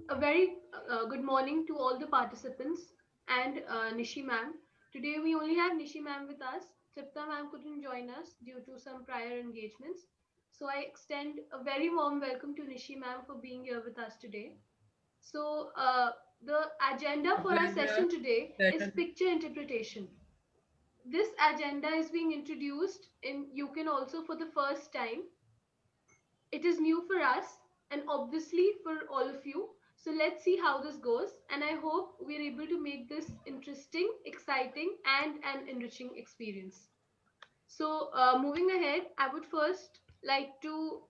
A very good morning to all the participants and Nishi ma'am. Today we only have Nishi ma'am with us. Tripta ma'am couldn't join us due to some prior engagements. So I extend a very warm welcome to Nishi ma'am for being here with us today. So the agenda A for our pleasure. session today is Session. picture interpretation. This agenda is being introduced in you can also for the first time. It is new for us and obviously for all of you. So let's see how this goes. And I hope we're able to make this interesting, exciting, and an enriching experience. So, moving ahead, I would first like to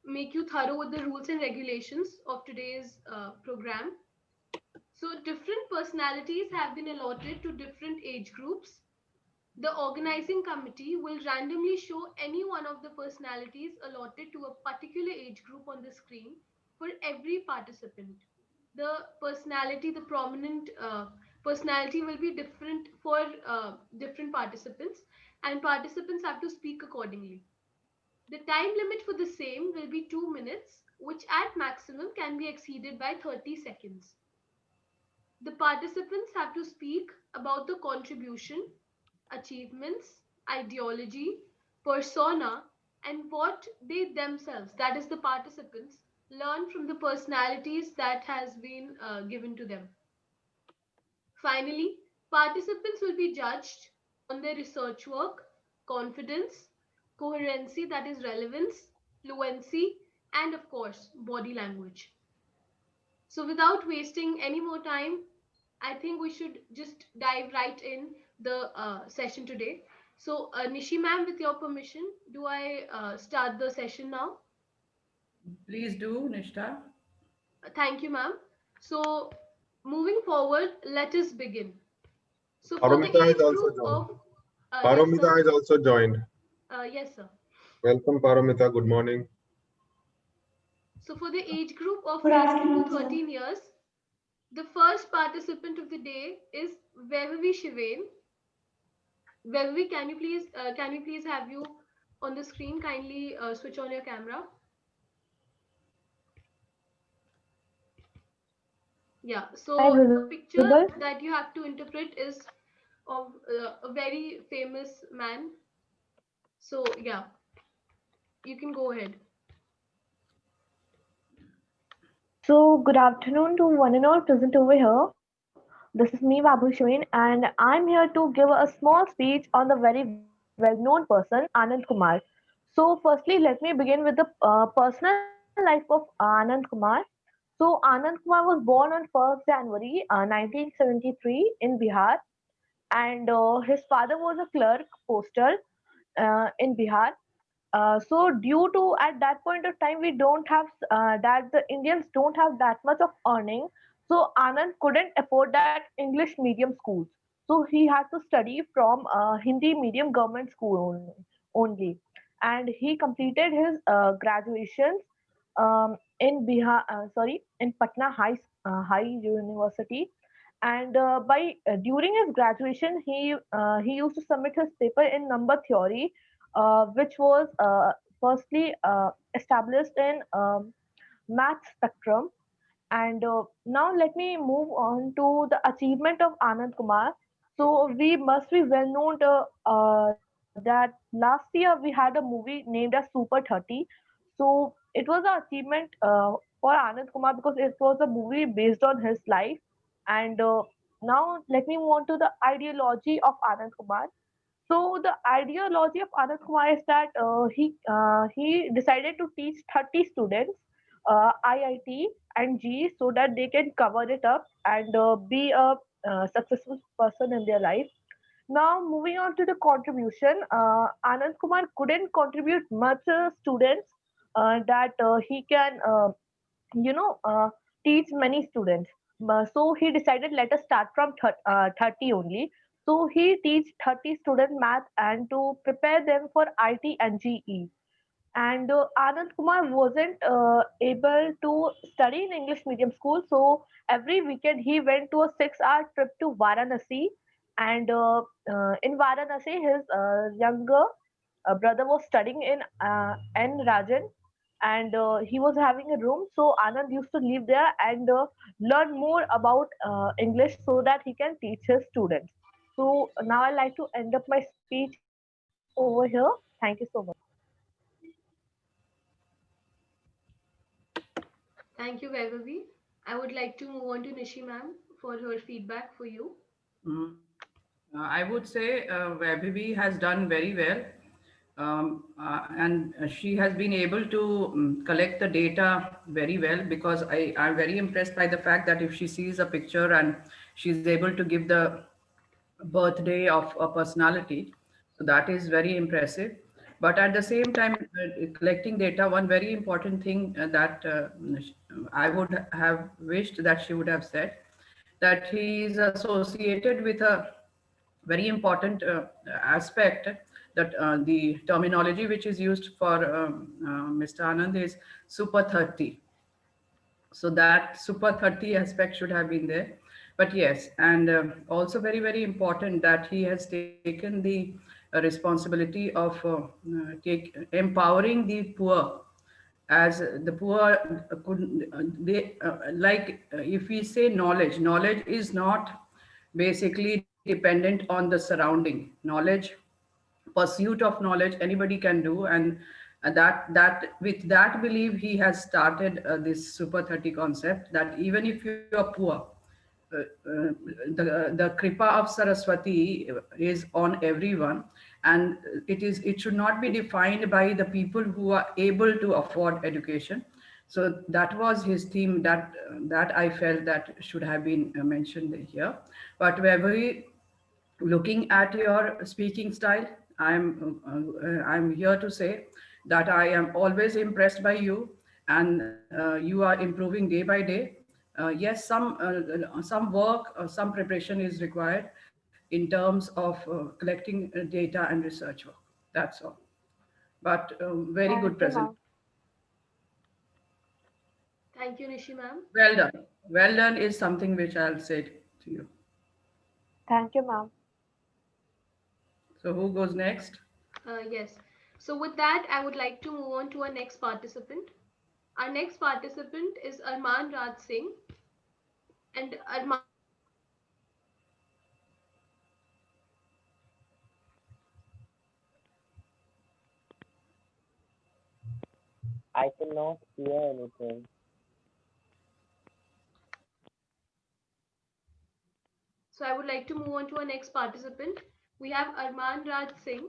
make you thorough with the rules and regulations of today's program. So, different personalities have been allotted to different age groups. The organizing committee will randomly show any one of the personalities allotted to a particular age group on the screen for every participant. The personality, the prominent personality will be different for different participants, and participants have to speak accordingly. The time limit for the same will be 2 minutes, which at maximum can be exceeded by 30 seconds. The participants have to speak about the contribution, achievements, ideology, persona, and what they themselves, that is the participants, learn from the personalities that has been given to them. Finally, participants will be judged on their research work, confidence, coherency, that is relevance, fluency, and of course, body language. So without wasting any more time, I think we should just dive right in the session today. So Nishi ma'am, with your permission, do I start the session now? Please do, Nishta. Thank you, ma'am. So moving forward, let us begin. So for the Paromita has age also group joined. of, yes Paromita sir, has also joined. yes sir. Welcome, Paromita. Good morning. So for the age group of Good 8 to afternoon, sir. 13 years, the first participant of the day is Vevavi Shivain. Vevavi, can you please have you on the screen? Kindly switch on your camera. Yeah. Am I So the visible? picture that you have to interpret is of a very famous man. So yeah, you can go ahead. So, good afternoon to one and all present over here. This is me, Babu Shwin, and I'm here to give a small speech on the very well known person, Anand Kumar. So, firstly, let me begin with the personal life of Anand Kumar. So, Anand Kumar was born on 1st January 1973 in Bihar, and his father was a clerk postal in Bihar. So due to at that point of time we don't have that the Indians don't have that much of earning, so Anand couldn't afford that English medium schools. So he had to study from Hindi medium government school only, and he completed his graduations in Bihar, in Patna High University. And by during his graduation, he used to submit his paper in number theory, which was firstly established in math spectrum. And now let me move on to the achievement of Anand Kumar. So we must be well known that last year we had a movie named as Super 30. So it was an achievement for Anand Kumar because it was a movie based on his life. And now let me move on to the ideology of Anand Kumar. So the ideology of Anand Kumar is that he decided to teach 30 students IIT and G so that they can cover it up and be a successful person in their life. Now moving on to the contribution, Anand Kumar couldn't contribute much students that he can you know uh, teach many students. So he decided let us start from 30 only. So he teach 30 student math and to prepare them for IT and GE. And Anand Kumar wasn't able to study in English medium school, so every weekend he went to a 6 hour trip to Varanasi. And in Varanasi his younger brother was studying in N Rajan, and he was having a room. So Anand used to live there and learn more about English so that he can teach his students. So now I like to end up my speech over here. Thank you so much. Thank you, Vaibhavi. I would like to move on to Nishi ma'am for her feedback for you. Mm. I would say Vaibhavi has done very well. And she has been able to collect the data very well, because I'm very impressed by the fact that if she sees a picture and she's able to give the birthday of a personality, so that is very impressive. But at the same time, collecting data, one very important thing that I would have wished that she would have said, that he is associated with a very important aspect, that the terminology which is used for Mr. Anand is Super 30. So that Super 30 aspect should have been there. But yes, and also very, very important that he has taken the responsibility of empowering the poor, as the poor could if we say knowledge is not basically dependent on the surrounding knowledge. Pursuit of knowledge anybody can do, and that with that belief he has started this Super 30 concept, that even if you are poor, the kripa of Saraswati is on everyone, and it should not be defined by the people who are able to afford education. So that was his theme, that I felt that should have been mentioned here. But wherever looking at your speaking style, I'm here to say that I am always impressed by you, and you are improving day by day. Yes, some work, some preparation is required in terms of collecting data and research work. That's all. But very good Thank you, present. ma'am. Thank you, Nishi ma'am. Well done. Well done is something which I'll say to you. Thank you, ma'am. So who goes next? Yes. So with that, I would like to move on to our next participant. Our next participant is Arman Raj Singh, and Arman is joining us from Mumbai. I cannot hear anything. So I would like to move on to our next participant. We have Arman Raj Singh.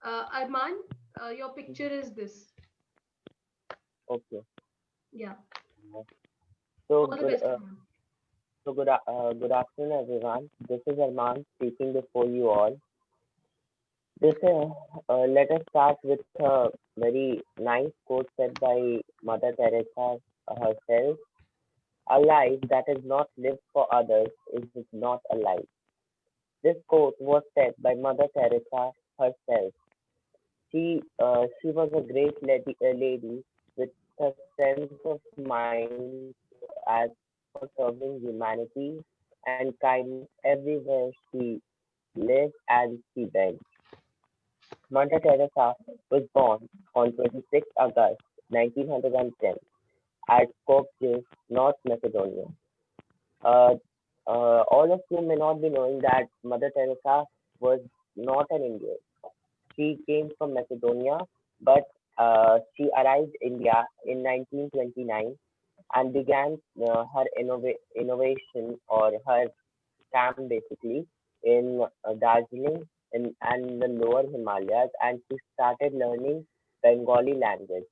Arman, your picture is this. Okay. Yeah. So All the good. best, Arman. Good afternoon, everyone. This is Arman speaking before you all. Let us start with a very nice quote said by Mother Teresa herself. A life that is not lived for others is not a life. This quote was said by Mother Teresa herself. She was a great lady with a sense of mind as for serving humanity and kindness everywhere she lived and she went. Mother Teresa was born on 26 August 1910 at Skopje, North Macedonia. Uh, all of you may not be knowing that Mother Teresa was not an Indian. She came from Macedonia, but she arrived India in 1929 and began her innovation or her camp basically in Darjeeling and the lower Himalayas, and she started learning Bengali language.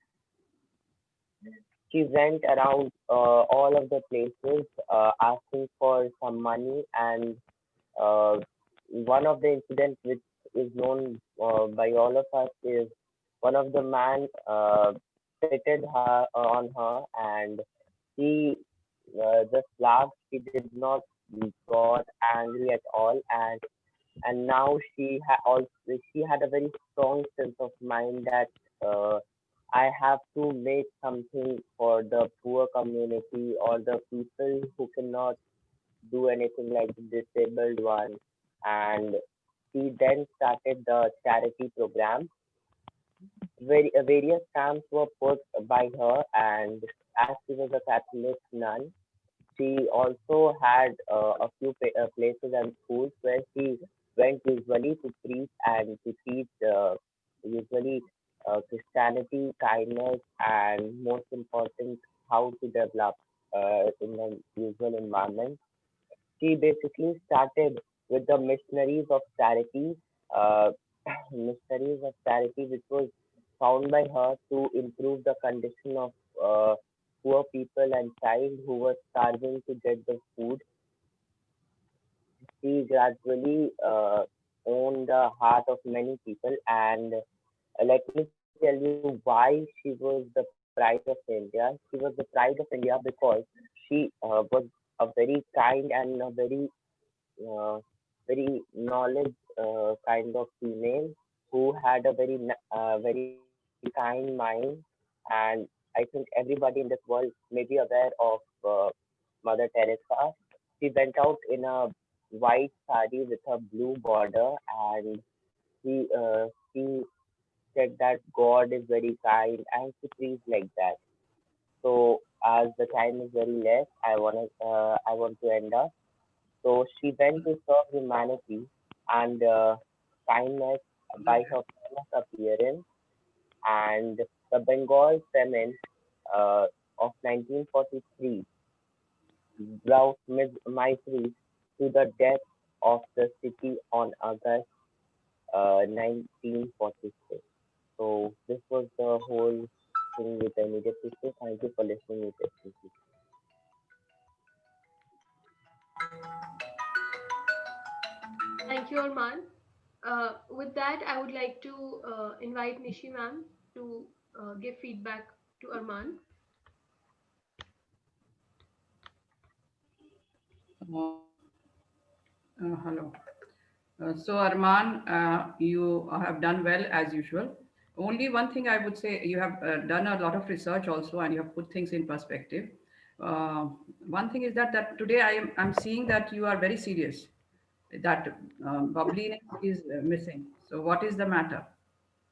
She went around all of the places asking for some money, and uh, one of the incidents which is known by all of us is one of the man pitted her on her, and she just laughed. She did not got angry at all, and now she had a very strong sense of mind that I have to make something for the poor community or the people who cannot do anything like the disabled one. And she then started the charity program various stamps were put by her, and as she was a Catholic nun, she also had a few places and schools where she went usually to preach and to teach usually Christianity, kindness, and most important, how to develop in the usual environment. She basically started with the missionaries of charity, uh, missionaries of charity, which was found by her to improve the condition of uh, poor people and child who were starving to get the food. She gradually owned the heart of many people, and let me tell you why she was the pride of India. She was the pride of India because she was a very kind and a uh, very knowledge kind of female who had a very kind mind, and I think everybody in this world may be aware of Mother Teresa. She went out in a white sari with a blue border, and she said that God is very kind, and she preached like that. So as the time is very less, I want to end up. So she went to serve humanity and kindness by her famous appearance, and the Bengal famine of 1943 brought misery to the death of the city on August 1946. So this was the whole thing with the needed to say. Thank you for listening with us. Thank you, Arman. With that, I would like to invite Nishi ma'am to give feedback to Arman. Uh, Hello. So Arman, you have done well as usual. Only one thing I would say, you have done a lot of research also, and you have put things in perspective. Uh, One thing is that today I'm seeing that you are very serious. That bubbliness is missing. So what is the matter?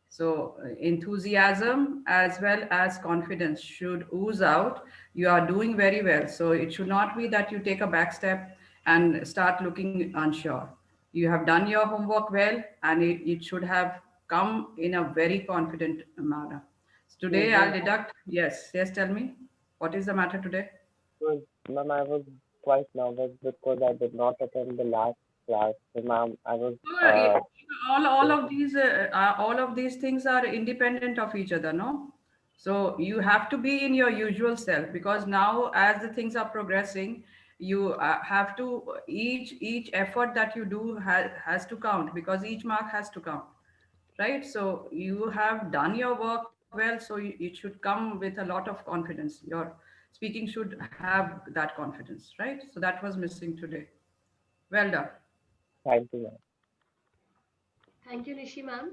So, enthusiasm as well as confidence should ooze out. You are doing very well. So, it should not be that you take a back step and start looking unsure. You have done your homework well, and it should have come in a very confident manner. So today, I'll deduct. Yes, yes, tell me. What is the matter today? Ma'am, I was quite nervous because I did not attend the last class. So, ma'am, I was So, all of these things are independent of each other, no? So you have to be in your usual self, because now as the things are progressing, you have to, each effort that you do has to count, because each mark has to count, right? So you have done your work well, so it should come with a lot of confidence. Your speaking should have that confidence, right? So that was missing today. Well done. thank you, ma'am. Thank you, Nishi ma'am.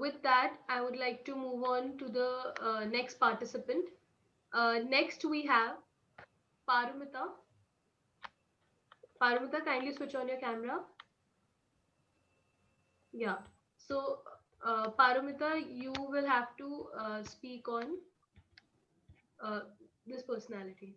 With that, I would like to move on to the next participant. Next, we have Parumita. Parumita, kindly switch on your camera. Yeah. So, Parumita, you will have to speak on uh, this personality.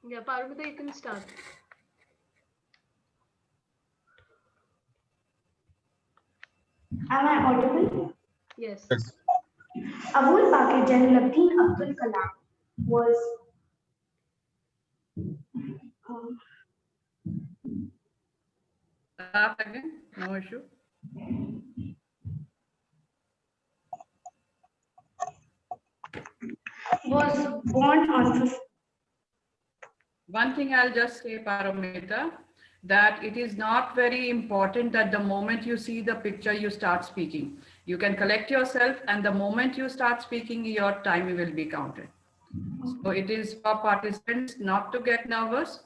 Yeah, Parumita, you can start. Am I audible? Yes. Yes. Abul Pakir Jalaluddin Abdul Kalam was um, Start again, no issue. was born on One thing I'll just say, Paramita, that it is not very important that the moment you see the picture, you start speaking. You can collect yourself, and the moment you start speaking, your time will be counted. So it is for participants not to get nervous.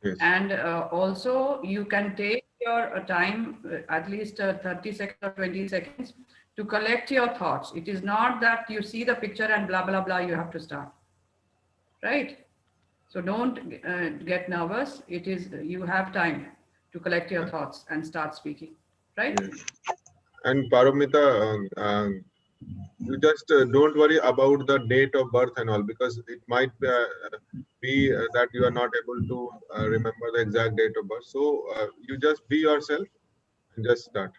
Yes. And also, you can take your time, at least 30 seconds or 20 seconds, to collect your thoughts. It is not that you see the picture and blah, blah, blah, you have to start. Right? So don't get nervous. It is, you have time to collect your thoughts and start speaking, right? Yes. And Paramita, you just don't worry about the date of birth and all, because it might be that you are not able to remember the exact date of birth. So you just be yourself and just start.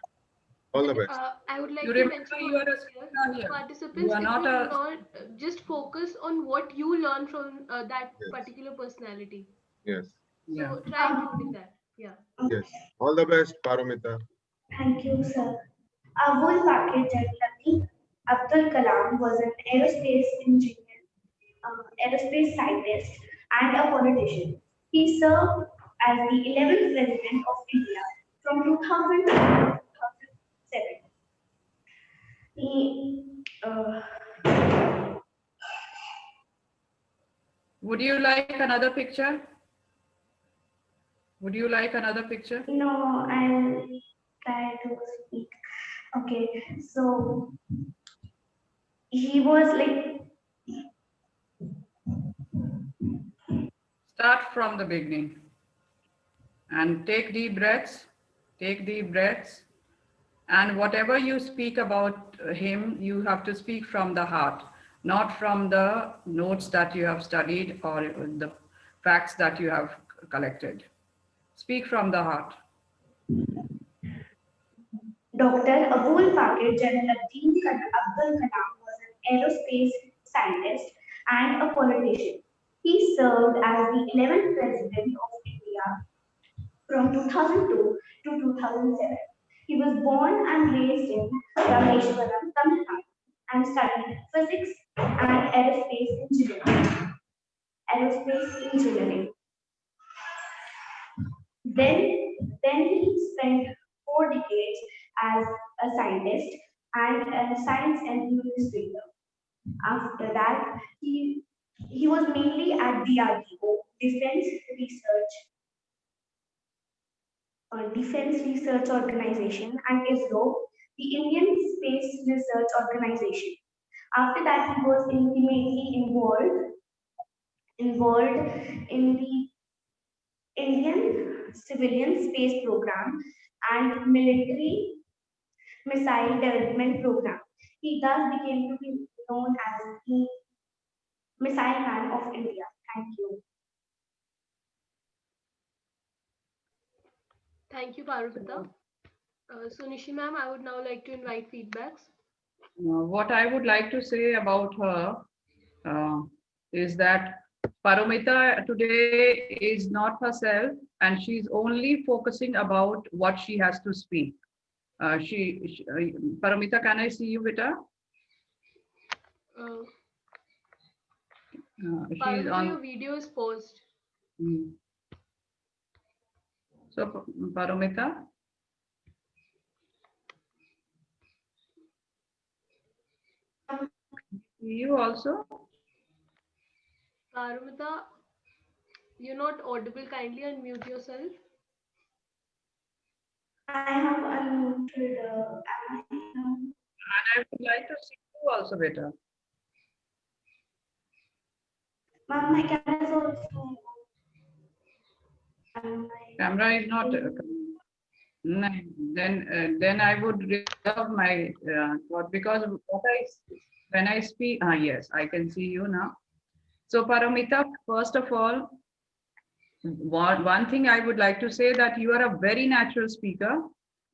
All the And best. I would like You to remember mention you one are a thing here. speaker here. You Participants, are if not you do a, not just focus on what you learn from that Yes. particular personality. Yes. yeah. So try including that. Yeah. Yes. All the best, Paramita. Thank you, sir. Abul Pakir Jalali Abdul Kalam was an aerospace engineer, aerospace scientist, and a politician. He served as the 11th President of India from 2000 to 2007. He, Would you like another picture? Would you like another picture? no, I'll try to speak. Okay, so he was like, Start from the beginning and take deep breaths. Take deep breaths. And whatever you speak about him, you have to speak from the heart, not from the notes that you have studied or the facts that you have collected. Speak from the heart. Dr. Abul Pakir Jalaluddin Abdul Kalam was an aerospace scientist and a politician. He served as the 11th President of India from 2002 to 2007. He was born and raised in Rameshwaram, Tamil Nadu, and studied physics and aerospace engineering. Aerospace engineering. Then he spent 4 decades as a scientist and a science administrator. After that, he was mainly at DRDO, Defense Research Organization, and ISRO, the Indian Space Research Organization. After that, he was intimately involved in the Indian Civilian Space Program and Military Missile Development Program. He thus became to be known as the Missile Man of India. Thank you. Thank you, Parvita. So Nishi ma'am, I would now like to invite feedbacks. What I would like to say about her is that Paramita today is not herself and she's only focusing about what she has to speak. Paramita, can I see you, beta? Uh, She's Parvita, on. your video is paused. So, Paramita. You also? Parvita, you're not audible. Kindly unmute yourself. I have unmuted. And I would like to see you also, beta. Ma'am, my camera is also. Camera is not. No, then I would reserve my thought, because when I speak, yes, I can see you now. So Paramita, first of all, one thing I would like to say that you are a very natural speaker,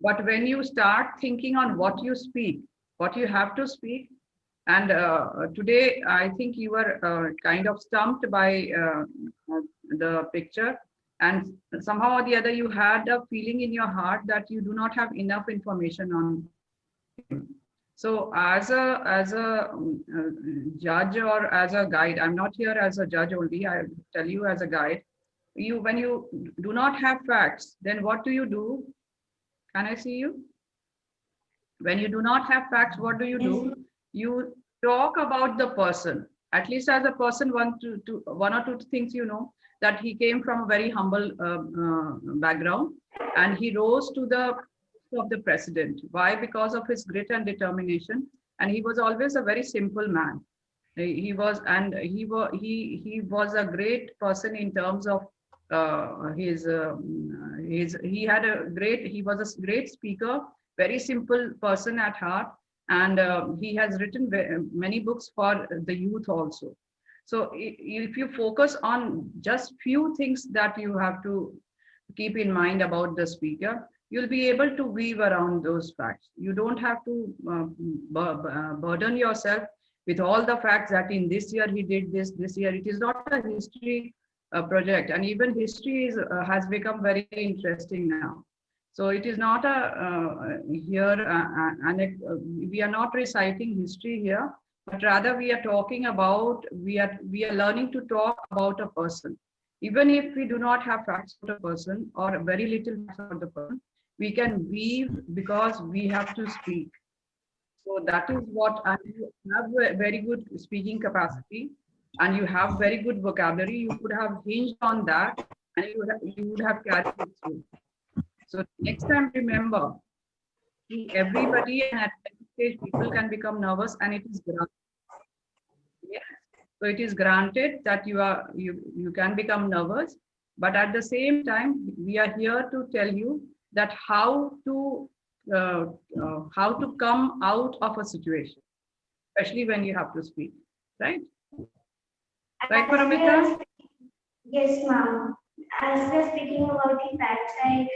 but when you start thinking on what you speak, what you have to speak, and today I think you were kind of stumped by the picture, and somehow or the other you had a feeling in your heart that you do not have enough information on him. So as a judge or as a guide, I'm not here as a judge only, I tell you as a guide, when you do not have facts, then what do? Can I see you? When you do not have facts, what do? You talk about the person. At least as a person, one or two things you know, that he came from a very humble background and he rose to the of the president. Why? Because of his grit and determination. And he was always a very simple man. He was a great person in terms of he was a great speaker, very simple person at heart, and he has written many books for the youth also. So if you focus on just few things that you have to keep in mind about the speaker, you'll be able to weave around those facts. You don't have to burden yourself with all the facts that in this year he did this year. It is not a history project, and even history has become very interesting now. So it is not we are not reciting history here, but rather we are talking about, we are learning to talk about a person. Even if we do not have facts about a person or very little facts about the person, we can weave because we have to speak. So that is what, and you have a very good speaking capacity and you have very good vocabulary. You could have hinged on that and you would have carried it through. So next time, remember, everybody and at any stage people can become nervous, and it is granted. Yes. So it is granted that you can become nervous, but at the same time, we are here to tell you that how to come out of a situation, especially when you have to speak, right? Right, Paramita? Yes, ma'am. As we're speaking about the facts, I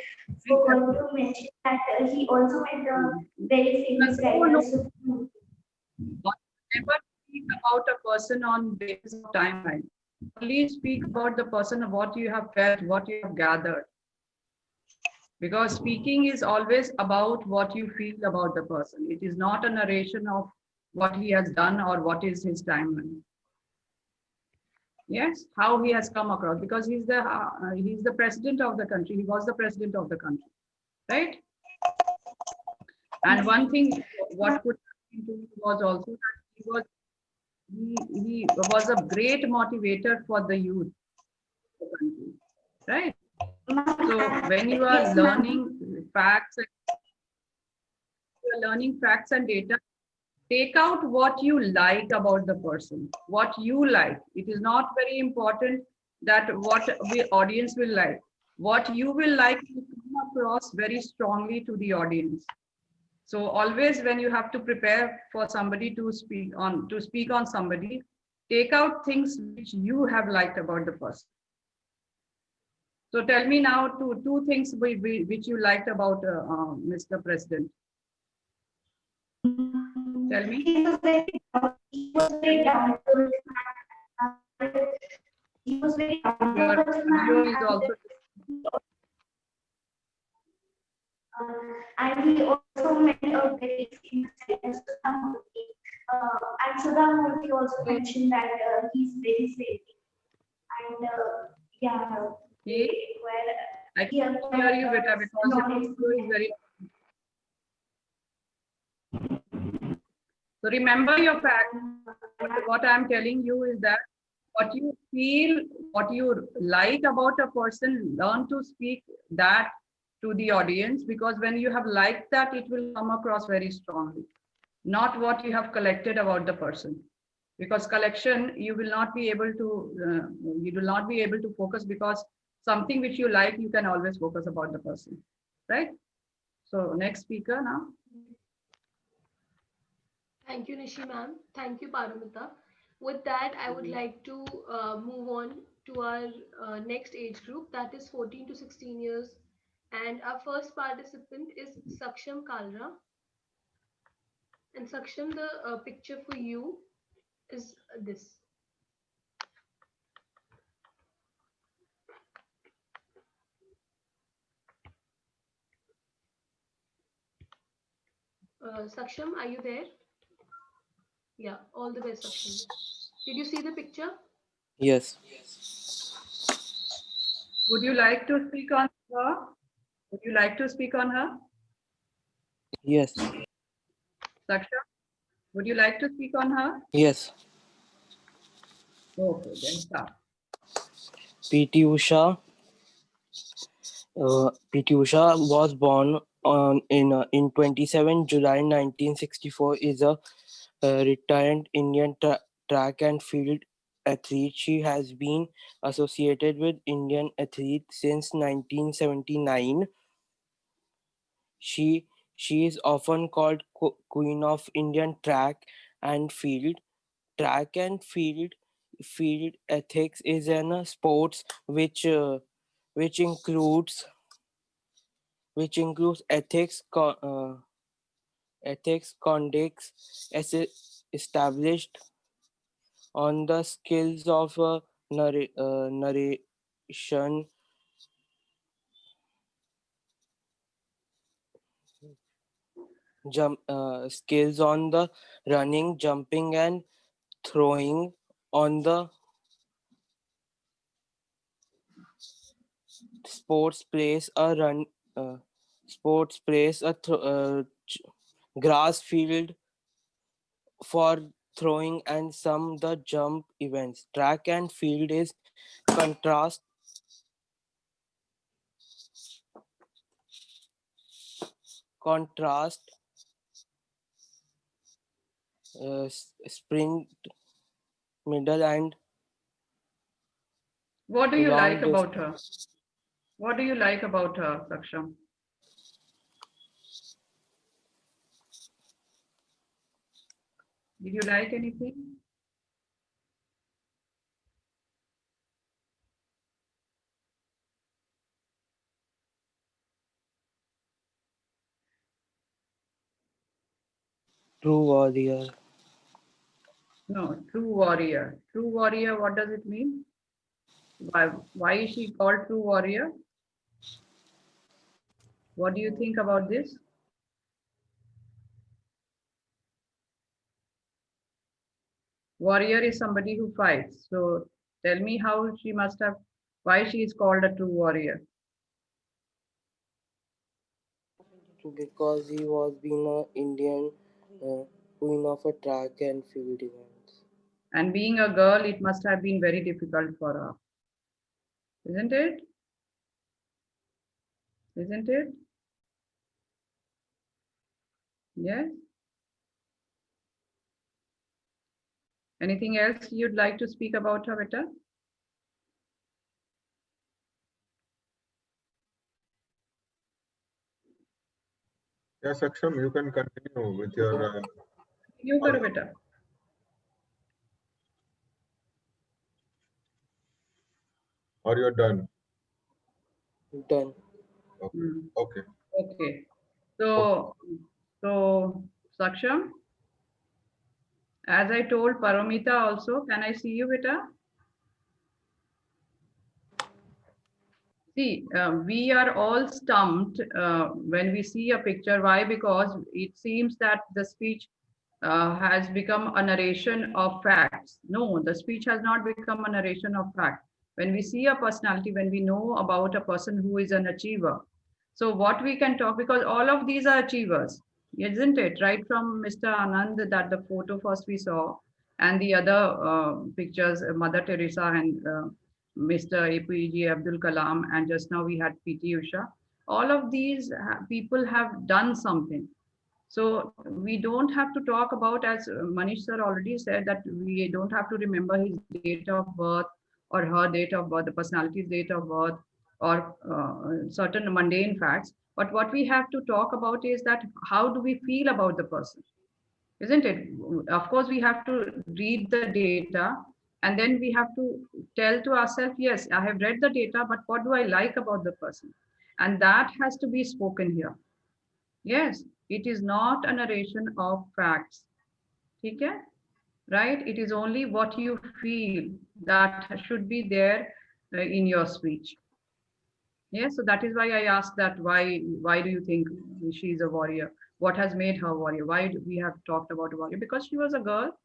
forgot to mention that he also made a very famous writer. Never speak about a person on basis of timeline. Only speak about the person of what you have felt, what you have gathered. Because speaking is always about what you feel about the person. It is not a narration of what he has done or what is his timeline. Yes, how he has come across, because he's the president of the country. He was the president of the country, right? And one thing, what could happen to him was also that he was a great motivator for the youth of the country, right? So when you are learning facts, and data, take out what you like about the person, what you like. It is not very important that what the audience will like. What you will like will come across very strongly to the audience. So always when you have to prepare for somebody to speak on somebody, take out things which you have liked about the person. So tell me now two things which you liked about Mr. President. Tell me. He was very down to earth. He was very down to Your earth video is man. also And he also made a very famous writer, Sudhamurthy. And Sudhamurthy also mentioned that he's very friendly. And yeah, he, I can hear you better because your video is very. So remember your fact. What I'm telling you is that what you feel, what you like about a person, learn to speak that to the audience, because when you have liked that, it will come across very strongly. Not what you have collected about the person, because collection you will not be able to focus, because something which you like, you can always focus about the person, right? So next speaker now. Thank you, Nishi ma'am. Thank you, Paramita. With that, I would like to move on to our next age group, that is 14 to 16 years. And our first participant is Saksham Kalra. And Saksham, the picture for you is this. Saksham, are you there? Yeah, all the best, Saksham. Did you see the picture? Yes. Would you like to speak on her? Would you like to speak on her? Yes. Saksham, would you like to speak on her? Yes. Okay, then start. P.T. Usha. P.T. Usha was born in 27 July 1964. Is a retired Indian track and field athlete. She has been associated with Indian athletes since 1979. She she is often called Queen of Indian track and field. Track and field ethics is an sports which includes ethics ethics conducts established on the skills of narration, skills on the running, jumping, and throwing on the sports plays a run. Sports plays a grass field for throwing and some the jump events. Track and field is contrast sprint, middle, and What do you long like about her? What do you like about her, Saksham? Did you like anything? true warrior. No, true warrior. True warrior, what does it mean? Why is she called true warrior? What do you think about this? Warrior is somebody who fights. So tell me how she must have, why she is called a true warrior. Because he was being an Indian queen of a track and field events. And being a girl, it must have been very difficult for her. Isn't it? Isn't it? Yes. Anything else you'd like to speak about her, Beta? Yes, Aksham, you can continue with your. You karo, Beta. Or you're done. Done. Okay. Hmm. Okay. Okay. So Saksham, as I told Paramita also, can I see you, Beta? See, we are all stumped when we see a picture. Why? Because it seems that the speech has become a narration of facts. No, the speech has not become a narration of fact. When we see a personality, when we know about a person who is an achiever, so what we can talk, because all of these are achievers, isn't it? Right from Mr. Anand, that the photo first we saw, and the other pictures, Mother Teresa and Mr. APJ Abdul Kalam, and just now we had PT Usha. All of these people have done something. So we don't have to talk about, as Manish sir already said, that we don't have to remember his date of birth or her date of birth, the personality's date of birth, or certain mundane facts. But what we have to talk about is that how do we feel about the person, isn't it? Of course, we have to read the data, and then we have to tell to ourselves, yes, I have read the data, but what do I like about the person? And that has to be spoken here. Yes, it is not a narration of facts. Okay? Right? It is only what you feel that should be there in your speech. Yes, so that is why I asked that why do you think she is a warrior? What has made her warrior? Why do we have talked about a warrior? Because she was a girl,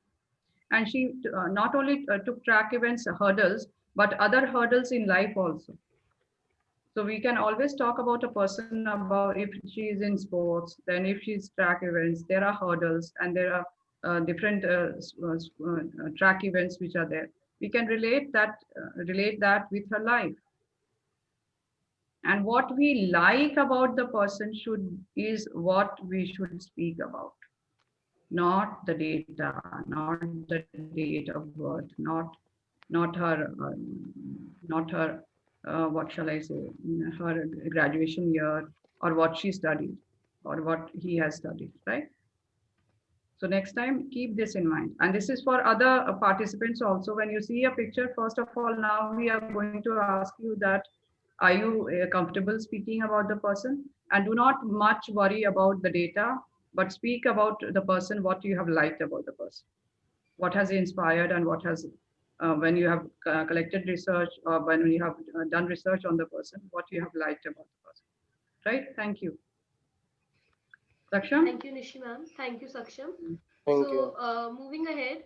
and she not only took track events, hurdles, but other hurdles in life also. So we can always talk about a person about if she is in sports, then if she's track events, there are hurdles and there are different track events which are there. We can relate that with her life. And what we like about the person should is what we should speak about. not the data, not the date of birth, not her, not her, what shall I say, her graduation year, or what she studied, or what he has studied, right? So next time, keep this in mind. And this is for other participants also. When you see a picture, first of all, now we are going to ask you that, are you comfortable speaking about the person? And do not much worry about the data, but speak about the person, what you have liked about the person, what has inspired, and what has, when you have collected research, or when you have done research on the person, what you have liked about the person, right? Thank you. Saksham? Thank you, Nishi ma'am. Thank you, Saksham. Thank So, you. moving ahead,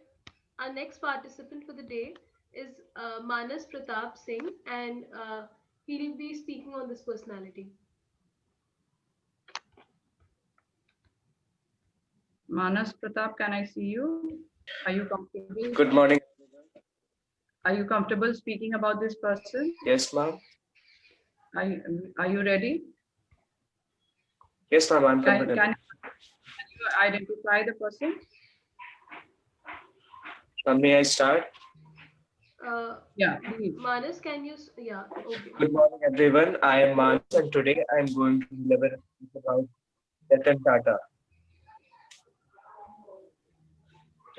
our next participant for the day is Manas Pratap Singh, and he'll be speaking on this personality. Manas Pratap, can I see you? Are you comfortable? Good morning. Are you comfortable speaking about this person? Yes, ma'am. Are you ready? Yes, ma'am. I'm Can comfortable. you identify the person? May I start? Yeah, please. Manas, can you? Yeah, okay. Good morning, everyone. I am Manas, and today I am going to deliver about Ratan Tata.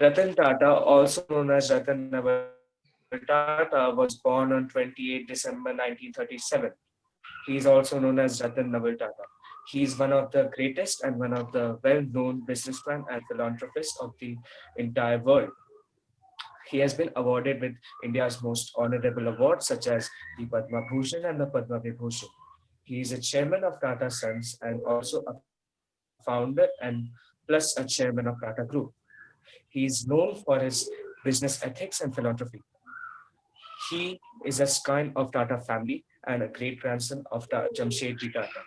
Ratan Tata, also known as Ratan Naval Tata, was born on 28 December 1937. He is also known as Ratan Naval Tata. He is one of the greatest and one of the well-known businessmen and philanthropists of the entire world. He has been awarded with India's most honorable awards such as the Padma Bhushan and the Padma Vibhushan. He is a chairman of Tata Sons and also a founder and plus a chairman of Tata Group. He is known for his business ethics and philanthropy. He is a scion of Tata family and a great grandson of Jamshedji Tata.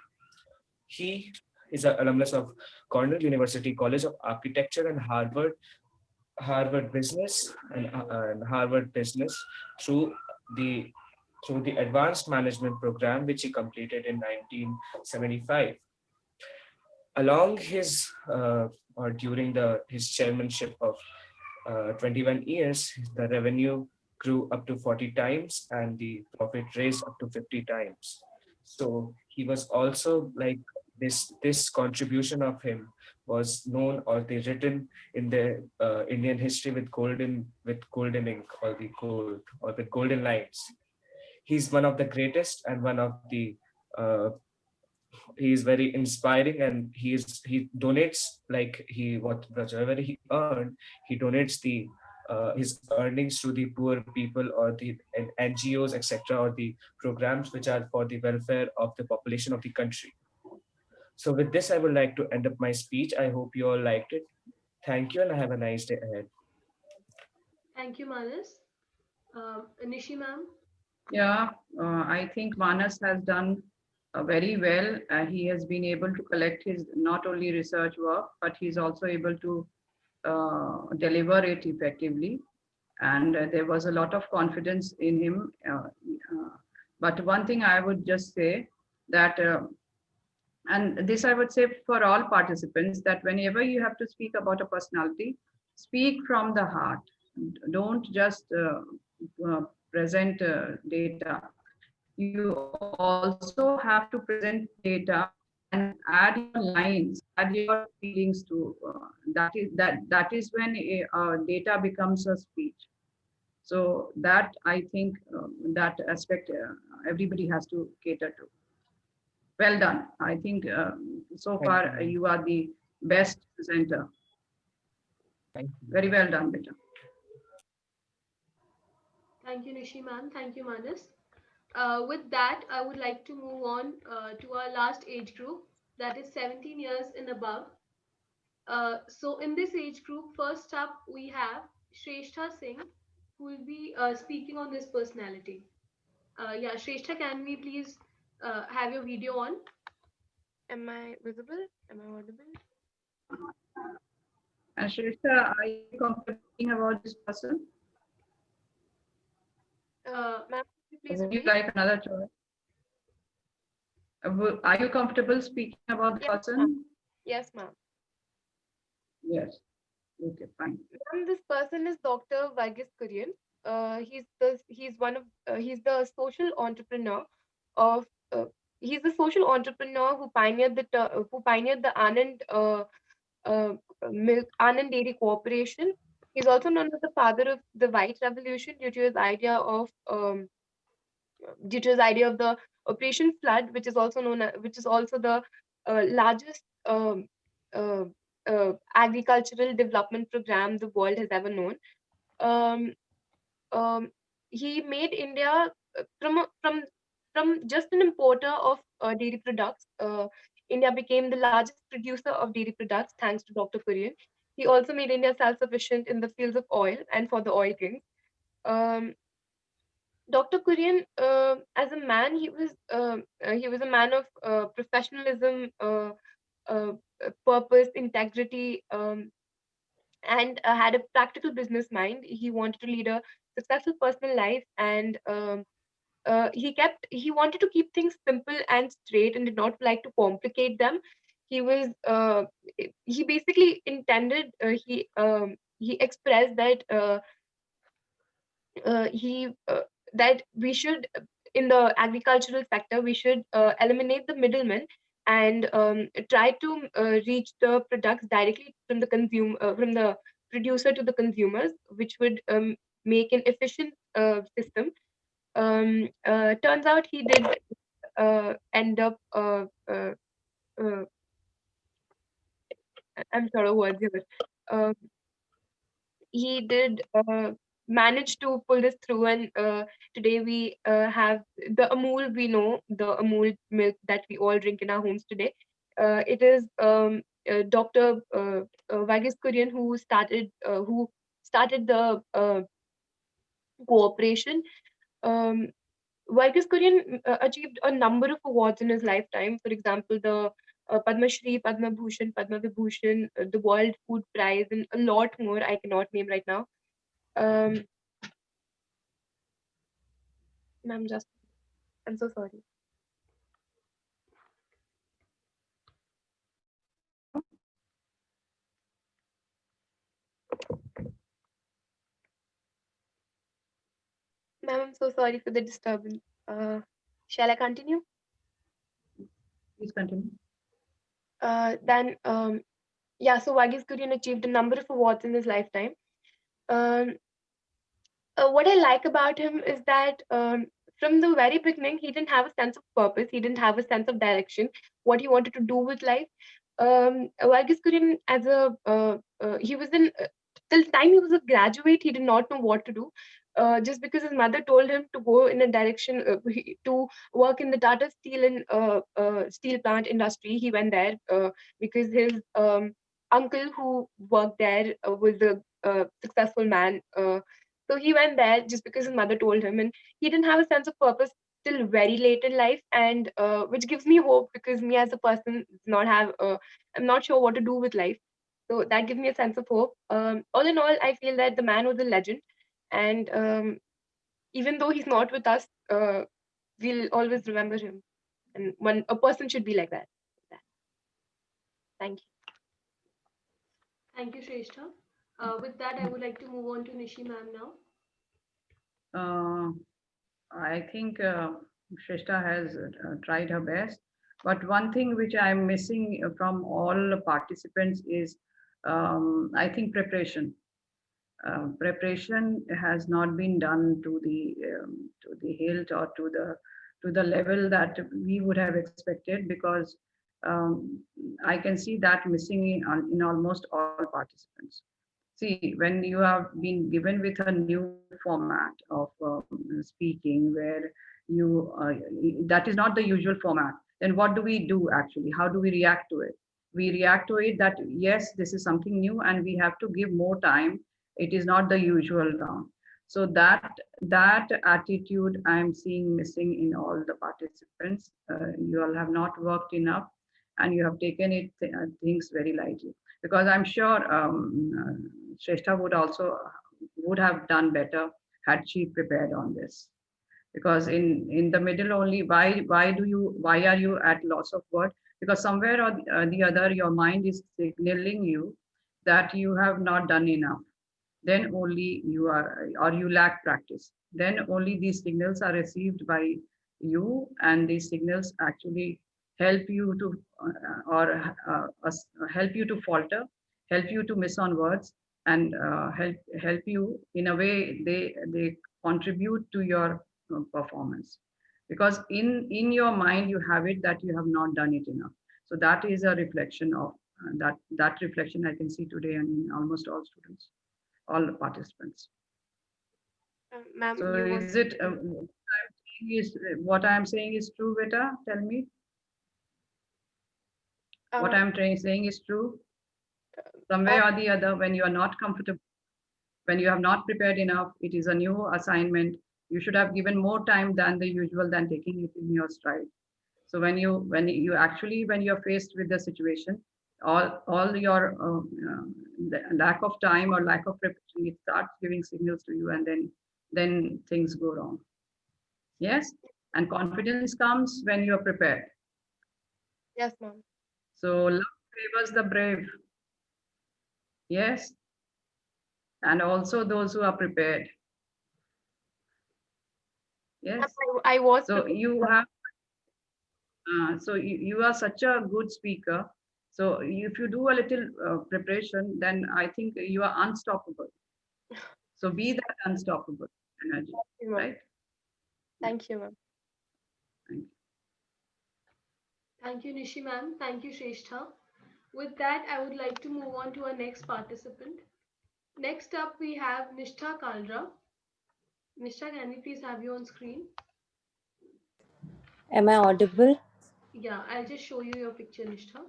He is an alumnus of Cornell University College of Architecture and Harvard Business and Harvard Business through the through the Advanced Management Program, which he completed in 1975. Along his or during his chairmanship of 21 years, the revenue grew up to 40 times and the profit raised up to 50 times. So he was also like this contribution of him was known or they written in the Indian history with golden ink or the gold or with golden lines. He's one of the greatest and one of the uh, he is very inspiring and he donates like he whatever he earned he donates his earnings to the poor people or the NGOs etc or the programs which are for the welfare of the population of the country. So with this I would like to end up my speech. I hope you all liked it. Thank you and have a nice day ahead. Thank you, Manas. Nishi ma'am. Yeah, I think Manas has done very well. He has been able to collect his not only research work, but he's also able to deliver it effectively. And there was a lot of confidence in him. But one thing I would just say that, and this I would say for all participants, that whenever you have to speak about a personality, speak from the heart. Don't just present data. You also have to present data and add your lines, add your feelings to that is when data becomes a speech. So that I think that aspect everybody has to cater to. Well done. I think so Thank far you. you are the best presenter. Thank you. Very well done, Beta. Thank you, Nishi ma'am. Thank you, Manas. With that, I would like to move on to our last age group, that is 17 years and above. So in this age group, first up we have Shrestha Singh, who will be speaking on this personality. Yeah, Shrestha, can we please have your video on? Am I visible? Am I audible? And Shrestha, are you comfortable speaking about this person? Ma'am, could you please Would you repeat? like another choice? Are you comfortable speaking about the Yes, person? Yes, ma'am. Yes. Okay, fine. Ma'am, this person is Dr. Varghese Kurian. He's the social entrepreneur of he's the social entrepreneur who pioneered the uh, Anand Dairy Corporation. He's also known as the father of the White Revolution due to his idea of the Operation Flood, which is also the largest uh, agricultural development program the world has ever known. Um, um, he made India from just an importer of dairy products. India became the largest producer of dairy products thanks to Dr. Kurian. He also made India self-sufficient in the fields of oil and for the oil kings. Um, Dr. Kurian, as a man, he was a man of professionalism, uh, purpose, integrity, and had a practical business mind. He wanted to lead a successful personal life, and he wanted to keep things simple and straight, and did not like to complicate them. He was he basically intended he expressed he that we should in the agricultural sector we should eliminate the middlemen and try to reach the products directly from the producer to the consumers, which would make an efficient system. Turns out he did end up uh, I'm sort of words here. Uh, he did manage to pull this through, and today we have the Amul. We know the Amul milk that we all drink in our homes today. It is Dr. Varghese Kurian who started the cooperation. Um, Varghese Kurian achieved a number of awards in his lifetime. For example, the Padma Shri, Padma Bhushan, Padma Vibhushan, the World Food Prize, and a lot more I cannot name right now. Um, Ma'am, I'm so sorry. Ma'am, I'm so sorry for the disturbance. Shall I continue? Please continue. Then, yeah, so Varghese Kurian achieved a number of awards in his lifetime. Um, what I like about him is that from the very beginning, he didn't have a sense of purpose. He didn't have a sense of direction, what he wanted to do with life. Varghese Kurian, he was till the time he was a graduate, he did not know what to do. Just because his mother told him to go in a direction to work in the Tata Steel and steel plant industry, he went there because his uncle who worked there was a successful man. So he went there just because his mother told him, and he didn't have a sense of purpose till very late in life, and which gives me hope because me as a person does not have, I'm not sure what to do with life. So that gives me a sense of hope. All in all, I feel that the man was a legend, and even though he's not with us, we'll always remember him. And when a person should be like that. Thank you. Thank you, Shrestha. With that, I would like to move on to Nishi ma'am now. I think Shrestha has tried her best. But one thing which I'm missing from all the participants is, I think, preparation. Preparation has not been done to the hilt or to the level that we would have expected, because I can see that missing in almost all participants. See, when you have been given with a new format of speaking, where that is not the usual format, then what do we do actually? How do we react to it? We react to it that yes, this is something new, and we have to give more time. It is not the usual round. So that attitude I'm seeing missing in all the participants. You all have not worked enough, and you have taken things very lightly, because I'm sure Shrestha would have done better had she prepared on this. Because in the middle only, why are you at loss of word? Because somewhere or the other, your mind is signaling you that you have not done enough, then only you are, or you lack practice. Then only these signals are received by you, and these signals actually help you to, help you to falter, help you to miss on words, and help you in a way. They contribute to your performance, because in your mind you have it that you have not done it enough. So that is a reflection of that reflection I can see today and in almost all students, all the participants. Ma'am, So you is want it what I am saying is true, Beta? Tell me, what uh, I am saying is true. Some way or the other, when you are not comfortable, when you have not prepared enough, it is a new assignment. You should have given more time than the usual, than taking it in your stride. So when you actually, when you're faced with the situation, all your lack of time or lack of preparation, it starts giving signals to you, and then things go wrong. Yes, and confidence comes when you are prepared. yes, ma'am. So love favors the brave. Yes, and also those who are prepared. Ma'am, Yes. I was So prepared. you have you are such a good speaker. So if you do a little preparation, then I think you are unstoppable. So be that unstoppable energy, Thank you, ma'am. right? Yeah, Thank you, ma'am. thank you. Thank you, Nishi ma'am. Thank you, Shrestha. With that, I would like to move on to our next participant. Next up, we have Nishtha Kalra. Nishtha, can we please have you on screen? Am I audible? Yeah, I'll just show you your picture, Nishtha.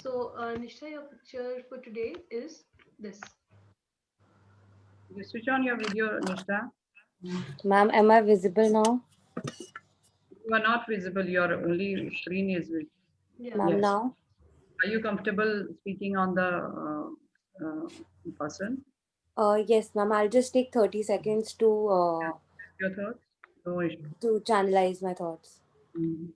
So, Nishtha, your picture for today is this. You switch on your video, Nishta. Ma'am, am I visible now? You are not visible. Your only screen is visible. Yeah. Ma'am, Yes. now? Are you comfortable speaking on the person? Yes, ma'am. I'll just take 30 seconds Your thoughts? No issue. to channelize my thoughts. Mm.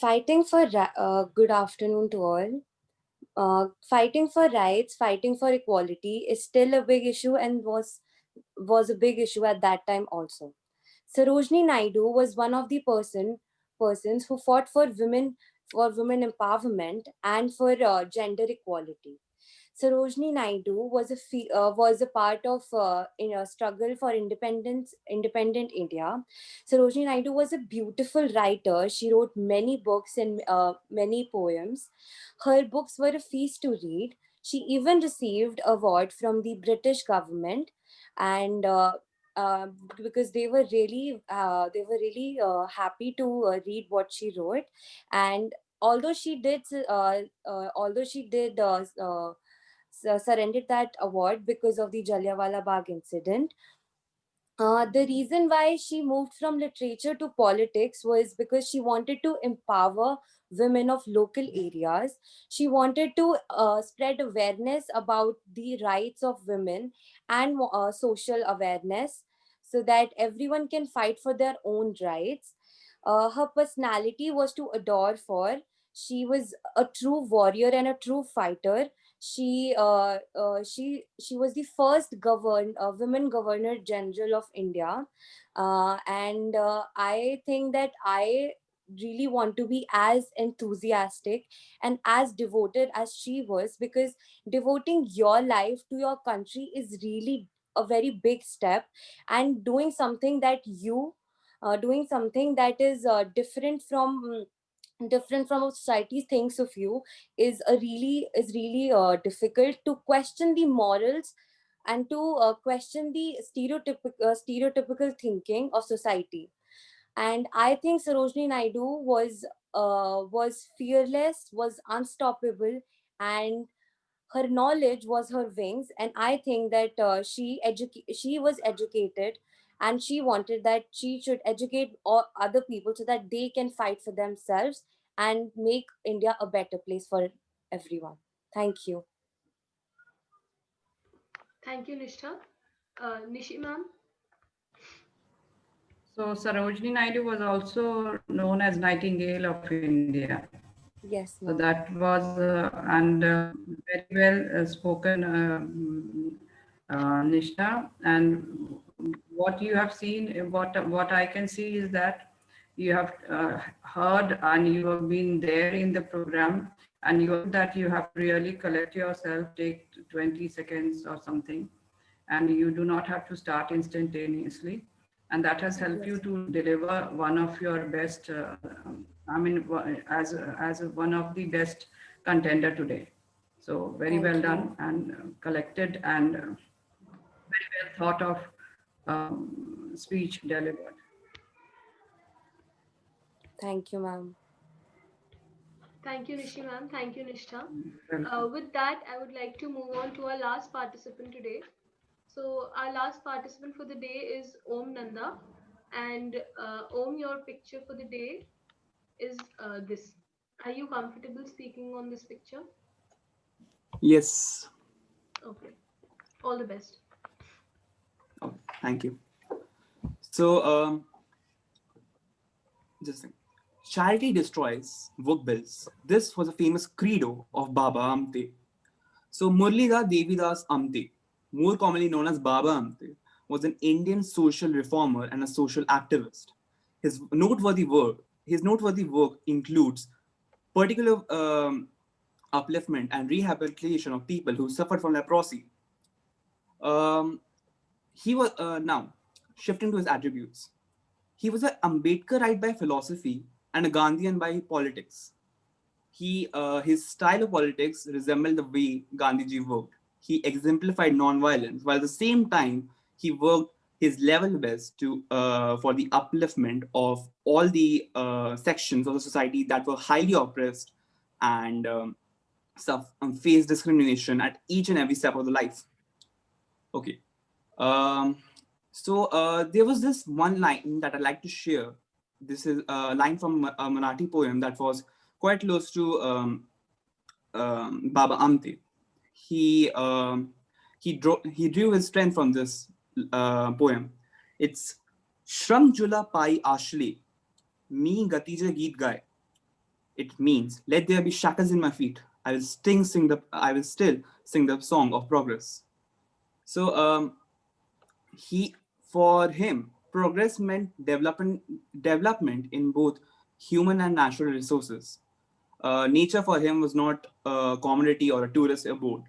Fighting for good afternoon to all. Fighting for rights, fighting for equality is still a big issue and was a big issue at that time also. Sarojini Naidu was one of the persons who fought for women empowerment and for gender equality. Sarojini Naidu was a part of in a struggle for independent India. Sarojini Naidu was a beautiful writer. She wrote many books and many poems. Her books were a feast to read. She even received award from the British government, and uh, because they were really happy to read what she wrote. And although she did surrendered that award because of the Jallianwala Bagh incident. The reason why she moved from literature to politics was because she wanted to empower women of local areas. She wanted to spread awareness about the rights of women and social awareness so that everyone can fight for their own rights. Her personality was to adore for. She was a true warrior and a true fighter. She was the first women governor general of India, and I think that I really want to be as enthusiastic and as devoted as she was, because devoting your life to your country is really a very big step, and doing something that is different from what society thinks of you is really difficult. To question the morals and to question the stereotypical thinking of society. And I think Sarojini Naidu was fearless, was unstoppable, and her knowledge was her wings. And I think that she was educated, and she wanted that she should educate all other people so that they can fight for themselves and make India a better place for everyone. Thank you. Thank you, Nishtha. Nishi ma'am. So Sarojini Naidu was also known as Nightingale of India. Yes, So ma'am. that was and very well spoken, Nishtha. And what you have seen, what I can see is that you have heard and you have been there in the program, and you know that you have to really collect yourself, take 20 seconds or something, and you do not have to start instantaneously, and that has helped you to deliver one of your best as one of the best contender today. So very Thank well you. done and collected and very well thought of speech delivered. Thank you, ma'am. Thank you, Nishi ma'am. Thank you, Nishtha. Welcome. With that, I would like to move on to our last participant today. So our last participant for the day is Om Nanda. And Om, your picture for the day is this. Are you comfortable speaking on this picture? Yes. Okay. All the best. Oh, thank you. So, just think. Charity destroys, work builds. This was a famous credo of Baba Amte. So, Murlidhar Devidas Amte, more commonly known as Baba Amte, was an Indian social reformer and a social activist. His noteworthy work includes particular upliftment and rehabilitation of people who suffered from leprosy. Um, he was now shifting to his attributes. He was an Ambedkarite by philosophy and a Gandhian by politics. His style of politics resembled the way Gandhiji worked. He exemplified nonviolence, while at the same time he worked his level best to for the upliftment of all the sections of the society that were highly oppressed and face discrimination at each and every step of the life. Okay. There was this one line that I'd like to share. This is a line from a Marathi poem that was quite close to Baba Amte. He drew his strength from this poem. It's Shram Jula Pai Ashle, Mi Gatije Geet Gai. It means, let there be shackles in my feet. I will still sing the song of progress. So for him, progress meant development in both human and natural resources. Nature for him was not a commodity or a tourist abode.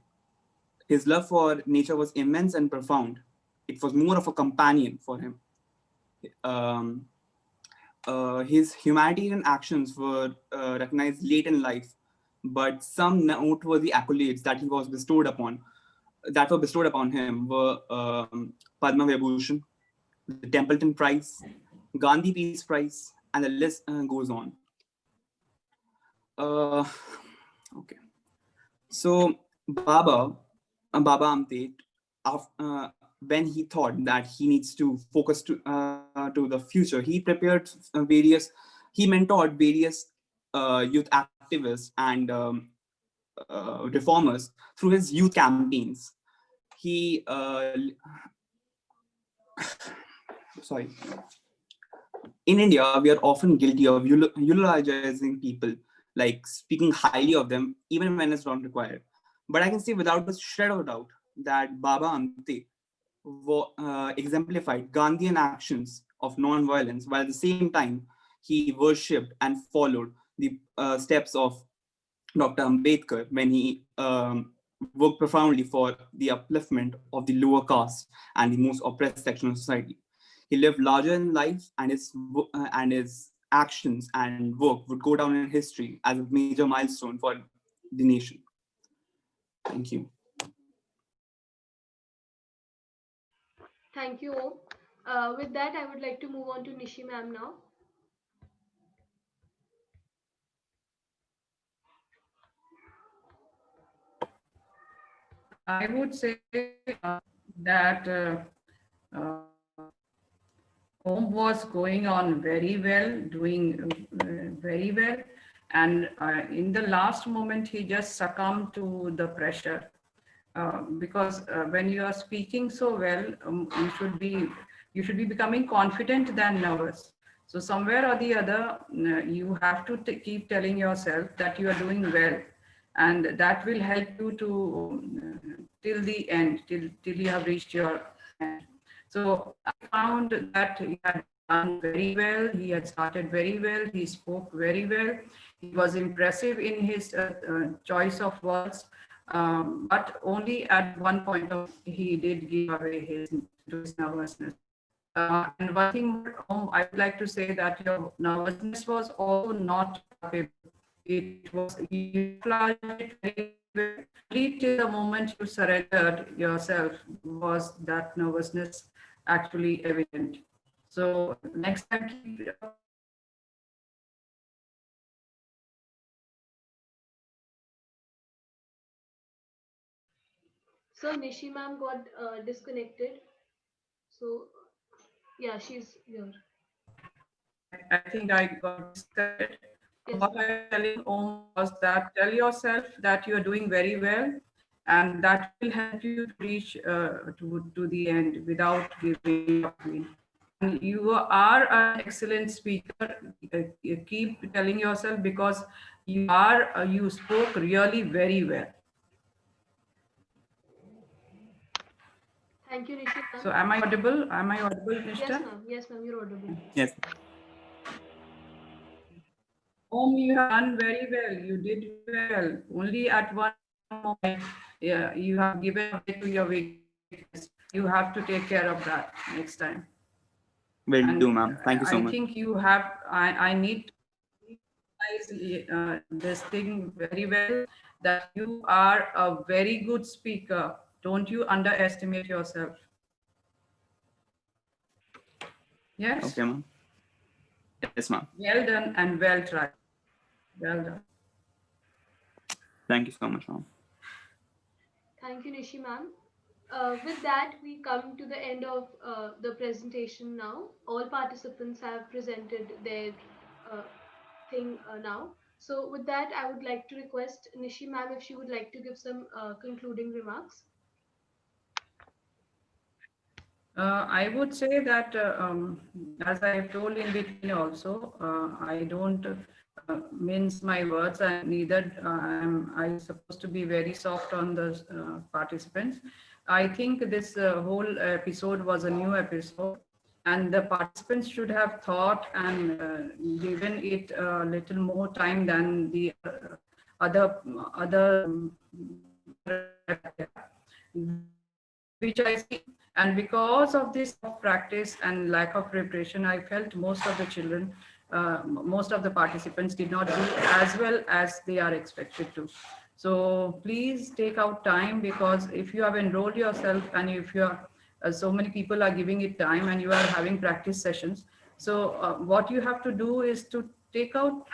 His love for nature was immense and profound. It was more of a companion for him. His humanitarian actions were recognized late in life, but some noteworthy accolades that were bestowed upon him were Padma Vibhushan, the Templeton Prize, Gandhi Peace Prize, and the list goes on. Okay. So Baba Amte, when he thought that he needs to focus to the future, he mentored various youth activists and reformers through his youth campaigns. Sorry. In India, we are often guilty of eulogizing people, like speaking highly of them, even when it's not required. But I can say without a shred of doubt that Baba Amte exemplified Gandhian actions of non-violence, while at the same time he worshipped and followed the steps of Dr. Ambedkar when he worked profoundly for the upliftment of the lower caste and the most oppressed section of society. He lived larger in life, and his actions and work would go down in history as a major milestone for the nation. Thank you. Thank you, Om. With that, I would like to move on to Nishi ma'am now. I would say that Om was going on very well, doing very well. And in the last moment, he just succumbed to the pressure. Because when you are speaking so well, you should be becoming confident than nervous. So somewhere or the other, you have to keep telling yourself that you are doing well, and that will help you to till the end, till you have reached your end. So I found that he had done very well. He had started very well. He spoke very well. He was impressive in his choice of words, but only at one point of he did give away his nervousness. And one thing more, I would like to say that your nervousness was also not palpable. It was, you flashed it very well. Only till the moment you surrendered yourself was that nervousness actually evident. So next time, keep So Nishi ma'am got disconnected. So yeah, she's here. I think I got disconnected. So Yes, what I was telling Om was that tell yourself that you are doing very well, and that will help you to reach to the end without giving up. And you are an excellent speaker. You keep telling yourself, because you spoke really very well. thank you, Nishi ma'am. So am I audible? Am I audible, Yes, Nishta? ma'am. Yes, ma'am. You're audible. Yes. Om, you have done very well. You did well. Only at one moment, yeah, you have given way to your weakness. You have to take care of that next time. Will And do, ma'am. Thank you so I much. think you have. I need to realize this thing very well, that you are a very good speaker. Don't you underestimate yourself. Yes. Okay, ma'am. Yes, ma'am. Well done and well tried. Well done. Thank you so much, ma'am. Thank you, Nishi ma'am. With that, we come to the end of the presentation now. All participants have presented their uh, thing now. So with that, I would like to request Nishi ma'am if she would like to give some concluding remarks. I would say that, as I have told in between also, I don't mince my words, and neither am I supposed to be very soft on the participants. I think this whole episode was a new episode, and the participants should have thought and given it a little more time than the other which I see. And because of this practice and lack of preparation, I felt most of the children, most of the participants did not do as well as they are expected to. So please take out time, because if you have enrolled yourself and if you are, so many people are giving it time and you are having practice sessions. So what you have to do is to take out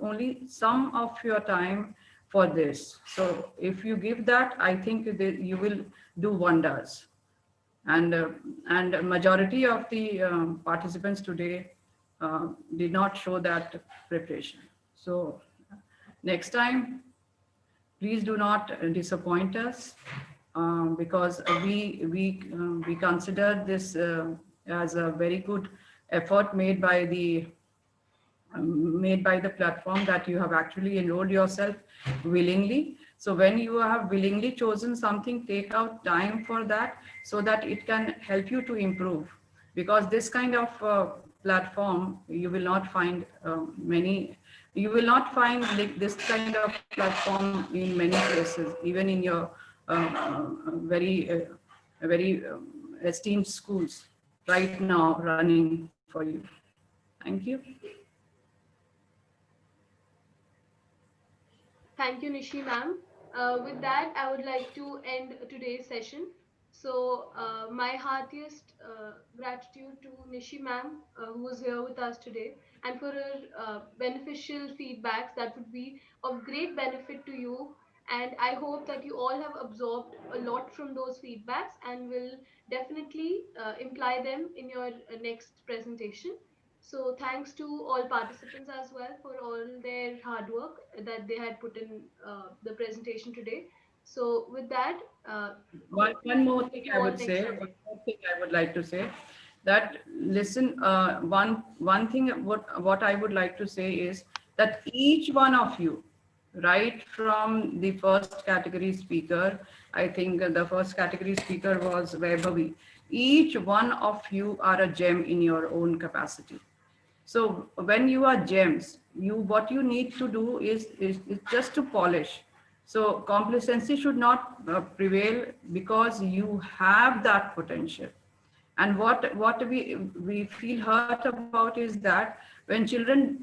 only some of your time for this. So if you give that, I think that you will do wonders. And a majority of the participants today did not show that preparation. So next time, please do not disappoint us, because we consider this as a very good effort made by the platform, that you have actually enrolled yourself willingly. So when you have willingly chosen something, take out time for that, so that it can help you to improve. Because this kind of platform, you will not find you will not find like this kind of platform in many places, even in your very esteemed schools right now running for you. Thank you. Thank you, Nishi ma'am. With that, I would like to end today's session. So, my heartiest gratitude to Nishi ma'am, who was here with us today, and for her beneficial feedbacks that would be of great benefit to you And I hope that you all have absorbed a lot from those feedbacks and will definitely imply them in your next presentation. So thanks to all participants as well for all their hard work that they had put in the presentation today. So with that, One more thing you I all would next say, Sunday. one more thing I would like to say, that listen, one thing what I would like to say is that each one of you, right from the first category speaker, I think the first category speaker was Vaibhavi. Each one of you are a gem in your own capacity. So when you are gems, you what you need to do is just to polish. So complacency should not prevail, because you have that potential. And what we feel hurt about is that when children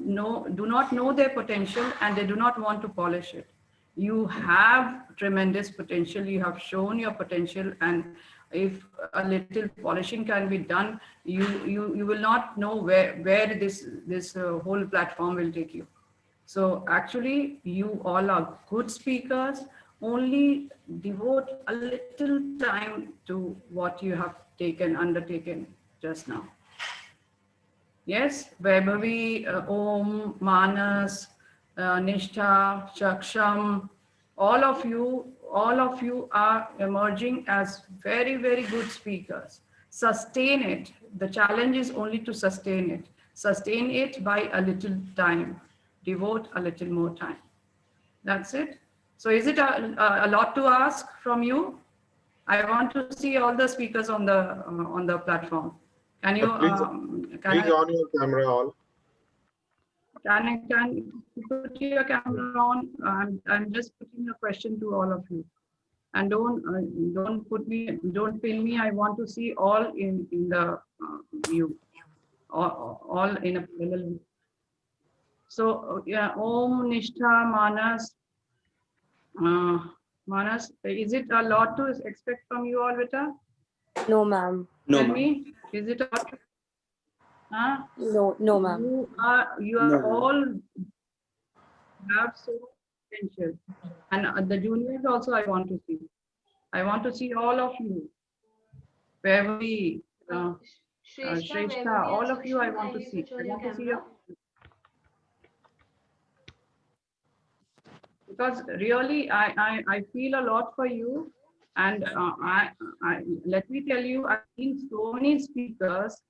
do not know their potential and they do not want to polish it. You have tremendous potential. You have shown your potential, and if a little polishing can be done, you will not know where this whole platform will take you. So actually, you all are good speakers. Only devote a little time to what you have undertaken just now. Yes, Vaibhavi, Om, Manas, Nishtha, Shaksham, all of you are emerging as very, very good speakers. Sustain it. The challenge is only to sustain it. Sustain it by a little time. Devote a little more time. That's it. So is it a lot to ask from you? I want to see all the speakers on the platform. Can you Please, can please I on your camera all. can you put your camera on? I'm just putting a question to all of you, and don't pin me. I want to see all in the view, all in a parallel. So yeah, Om, Nishtha, Manas. Manas, is it a lot to expect from you all, Vita? No, ma'am. No, Tell ma'am. me, is it a lot? Huh? No, ma'am. You are No, ma'am. all have so much potential, and the juniors also I want to see. I want to see all of you. Vaibhavi, Shrestha, Shrestha, Vaibhavi, all and of you I Sukshma, want to kindly see. switch I on your want to see camera. your, because really I feel a lot for you, and let me tell you, I've seen so many speakers,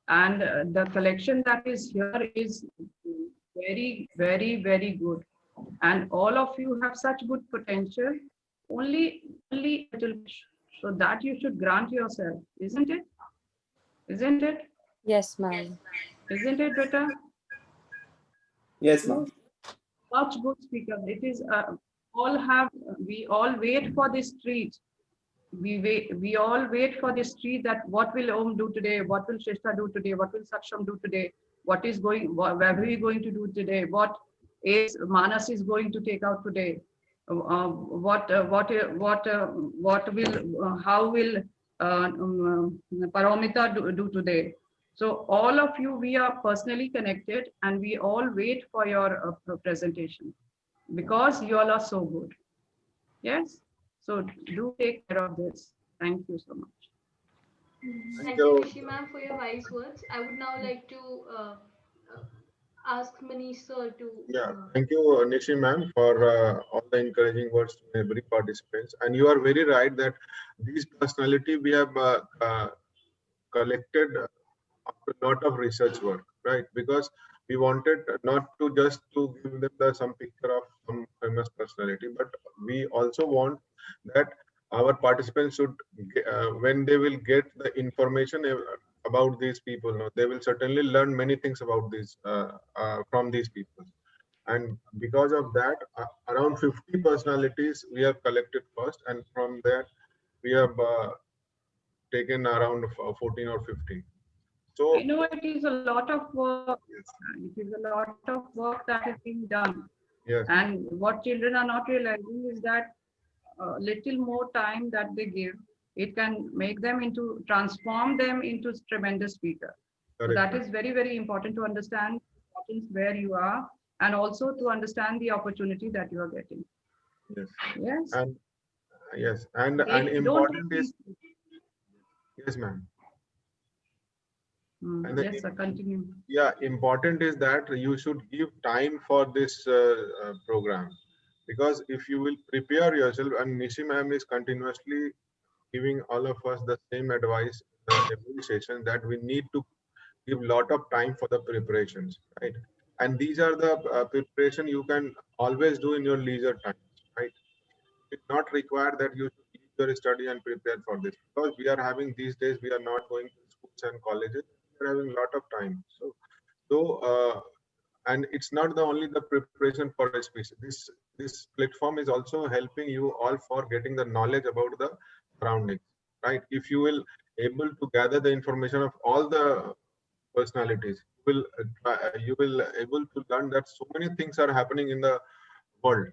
and the collection that is here is very, very, very good, and all of you have such good potential. Only a little push, so that you should grant yourself, isn't it? Isn't it? Yes, ma'am. Isn't it, Beta? Yes, ma'am. Such good speakers. It is we all wait for this treat. We all wait for this treat, that what will Om do today? What will Shrestha do today? What will Saksham do today? Where are we going to do today? What is Manas is going to take out today? How will Paramita do today? So all of you, we are personally connected, and we all wait for your presentation, because you all are so good. Yes. So do take care of this. Thank you so much. Thank you, Nishi ma'am, for your wise words. I would now like to ask Manish sir to. Yeah, thank you, Nishi ma'am, for all the encouraging words to every participant. And you are very right that these personality we have collected after a lot of research work, right? Because we wanted not to just to give them some picture of some famous personality, but we also want that our participants should, when they will get the information about these people, no, they will certainly learn many things about these from these people. And because of that, around 50 personalities we have collected first, and from there we have taken around 14 or 15. So I know it is a lot of work. yes, It is a lot of work that is being done. yes, And what children are not realizing is that a little more time that they give, it can make them transform them into tremendous speaker. So correct. that is very, very important to understand where you are, and also to understand the opportunity that you are getting. Yes. Yes. And yes, and Don't important take is, yes, ma'am. And yes, sir, continue. yeah, important is that you should give time for this program, because if you will prepare yourself, and Nishi ma'am is continuously giving all of us the same advice every session, that we need to give lot of time for the preparations, right? And these are the preparation you can always do in your leisure time, right? It's not required that you should leave your study and prepare for this, because we are having these days, we are not going to schools and colleges, we are having a lot of time. So and it's not the only the preparation for SPC. This platform is also helping you all for getting the knowledge about the surroundings, right? If you will able to gather the information of all the personalities, you will able to learn that so many things are happening in the world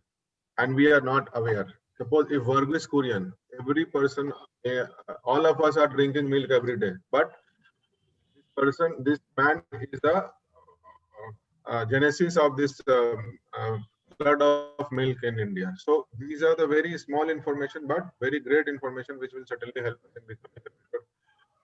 and we are not aware. Suppose if Verghese Kurian, every person, all of us are drinking milk every day, but this man is the genesis of this flood of milk in India. So these are the very small information, but very great information, which will certainly help us in becoming a better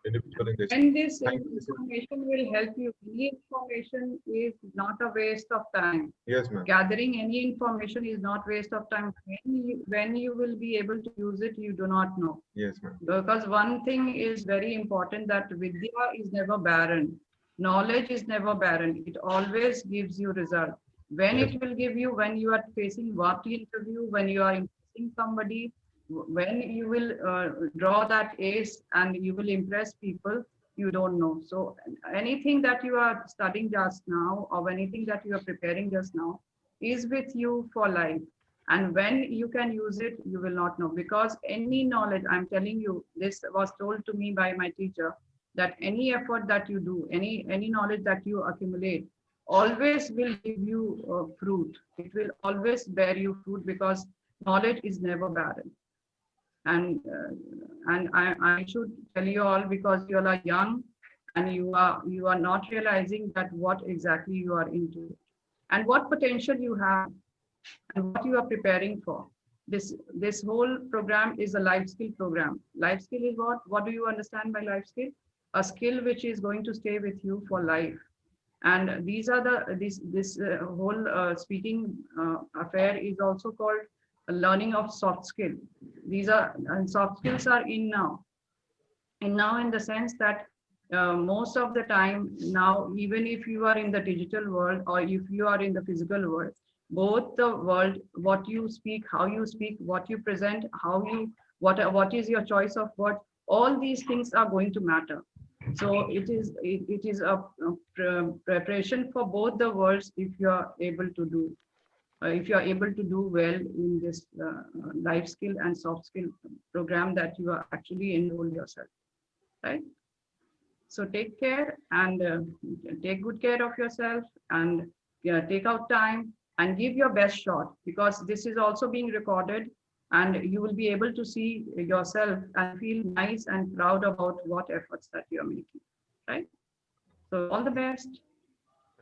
individual in this. And this Thank you. information will help you. Any information is not a waste of time. Yes, ma'am. Gathering any information is not waste of time. When you will be able to use it, you do not know. Yes, ma'am. Because one thing is very important, that Vidya is never barren. Knowledge is never barren. It always gives you result. When Yes. it will give you, when you are facing work interview, when you are impressing somebody, when you will draw that ace and you will impress people, you don't know. So anything that you are studying just now, or anything that you are preparing just now, is with you for life. And when you can use it, you will not know. Because any knowledge, I'm telling you, this was told to me by my teacher, that any effort that you do, any knowledge that you accumulate, always will give you fruit. It will always bear you fruit, because knowledge is never barren. And I should tell you all, because you all are young and you are not realizing that what exactly you are into and what potential you have and what you are preparing for. This whole program is a life skill program. Life skill is what? What do you understand by life skill? A skill which is going to stay with you for life. And these are this whole speaking affair is also called learning of soft skill. These are, and soft skills are in now. And now in the sense that most of the time now, even if you are in the digital world or if you are in the physical world, both the world, what you speak, how you speak, what you present, how you, what is your choice of word, all these things are going to matter. So it is a preparation for both the worlds if you are able to do. If you are able to do well in this life skill and soft skill program that you are actually enrolled yourself, right? So take care and take good care of yourself, and take out time and give your best shot, because this is also being recorded and you will be able to see yourself and feel nice and proud about what efforts that you are making, right? So all the best.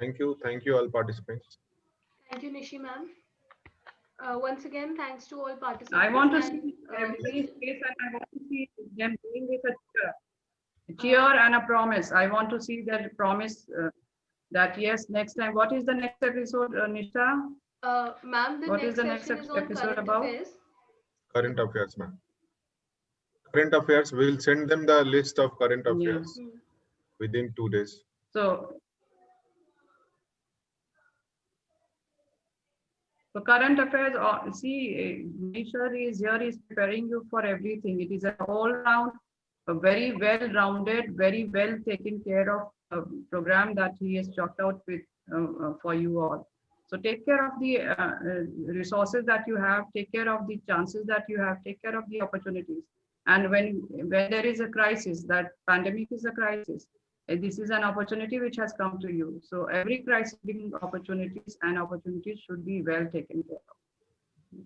Thank you all participants. Thank you, Nishi ma'am. Once again, thanks to all participants. I want to and, see everybody's let's- face, and I want to see them doing with a cheer and a promise. I want to see that promise that yes, next time. What is the next episode, Nisha? Ma'am, the What next is the next session is on episode current about? affairs. Current affairs, ma'am. Current affairs, we'll send them the list of current affairs within 2 days. So current affairs, see, Nisha is here, is preparing you for everything. It is a all round, a very well-rounded, very well taken care of program that he has chalked out with for you all. So take care of the resources that you have, take care of the chances that you have, take care of the opportunities. And when there is a crisis, that pandemic is a crisis, this is an opportunity which has come to you. So every crisis brings opportunities, and opportunities should be well taken care of.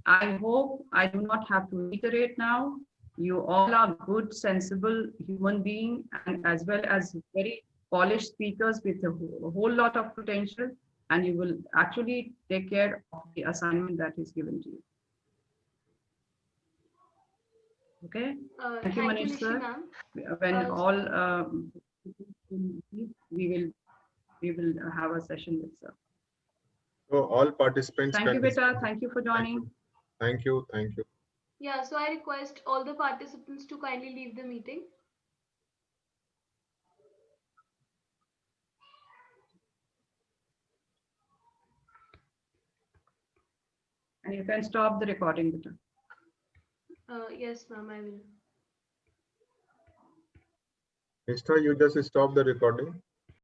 I hope I do not have to reiterate now. You all are good, sensible human beings, and as well as very polished speakers with a whole lot of potential, and you will actually take care of the assignment that is given to you. Okay. Thank Thank you, you, Manish Nishi sir. ma'am. When Uh, all we will have a session with sir. So all participants Thank you, can. Beta. Thank you for joining. Thank you. Thank you. Yeah, so I request all the participants to kindly leave the meeting. And you can stop the recording, Beta. Yes, ma'am, I will. Nishta, you just stop the recording.